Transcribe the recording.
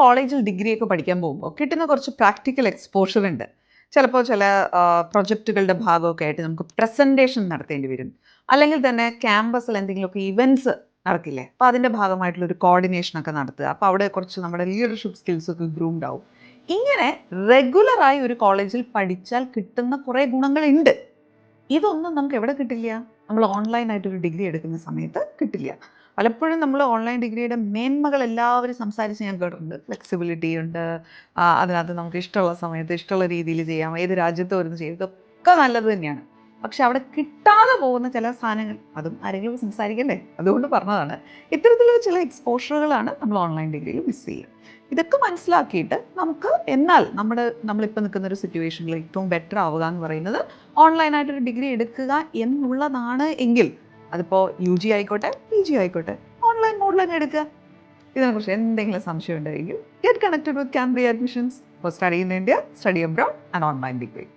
കോളേജിൽ ഡിഗ്രിയൊക്കെ പഠിക്കാൻ പോകുമ്പോൾ കിട്ടുന്ന കുറച്ച് പ്രാക്ടിക്കൽ എക്സ്പോഷർ ഉണ്ട്. ചിലപ്പോൾ ചില പ്രൊജക്റ്റുകളുടെ ഭാഗമൊക്കെ ആയിട്ട് നമുക്ക് പ്രസൻറ്റേഷൻ നടത്തേണ്ടി വരും. അല്ലെങ്കിൽ തന്നെ ക്യാമ്പസിൽ എന്തെങ്കിലുമൊക്കെ ഇവൻറ്റ്സ് നടക്കില്ലേ? അപ്പോൾ അതിൻ്റെ ഭാഗമായിട്ടുള്ളൊരു കോർഡിനേഷനൊക്കെ നടത്തുക. അപ്പോൾ അവിടെ കുറച്ച് നമ്മുടെ ലീഡർഷിപ്പ് സ്കിൽസൊക്കെ ഗ്രൂംഡ് ആവും. ഇങ്ങനെ റെഗുലറായി ഒരു കോളേജിൽ പഠിച്ചാൽ കിട്ടുന്ന കുറേ ഗുണങ്ങളുണ്ട്. ഇതൊന്നും നമുക്ക് എവിടെ കിട്ടില്ല? നമ്മൾ ഓൺലൈനായിട്ടൊരു ഡിഗ്രി എടുക്കുന്ന സമയത്ത് കിട്ടില്ല. പലപ്പോഴും നമ്മൾ ഓൺലൈൻ ഡിഗ്രിയുടെ മേന്മകൾ എല്ലാവരും സംസാരിച്ച് ഞാൻ കേട്ടിട്ടുണ്ട്. ഫ്ലെക്സിബിലിറ്റി ഉണ്ട്, അതിനകത്ത് നമുക്ക് ഇഷ്ടമുള്ള സമയത്ത് ഇഷ്ടമുള്ള രീതിയിൽ ചെയ്യാം, ഏത് രാജ്യത്ത് വരുന്ന ചെയ്യാം, ഇതൊക്കെ നല്ലത് തന്നെയാണ്. പക്ഷെ അവിടെ കിട്ടാതെ പോകുന്ന ചില സാധനങ്ങൾ, അതും ആരെങ്കിലും സംസാരിക്കണ്ടേ, അതുകൊണ്ട് പറഞ്ഞതാണ്. ഇത്തരത്തിലുള്ള ചില എക്സ്പോഷറുകളാണ് നമ്മൾ ഓൺലൈൻ ഡിഗ്രിയിൽ മിസ് ചെയ്യുക. ഇതൊക്കെ മനസ്സിലാക്കിയിട്ട് നമുക്ക് നമ്മളിപ്പോൾ നിൽക്കുന്ന ഒരു സിറ്റുവേഷനിൽ ഏറ്റവും ബെറ്റർ ആവുക എന്ന് പറയുന്നത് ഓൺലൈനായിട്ടൊരു ഡിഗ്രി എടുക്കുക എന്നുള്ളതാണ്. എങ്കിൽ അതിപ്പോൾ UG ആയിക്കോട്ടെ, PG ആയിക്കോട്ടെ, ഓൺലൈൻ മോഡിൽ തന്നെ എടുക്കുക. ഇതിനെക്കുറിച്ച് എന്തെങ്കിലും സംശയം ഉണ്ടെങ്കിൽ get connected with Cambria Admissions for study in India, study abroad and online degree.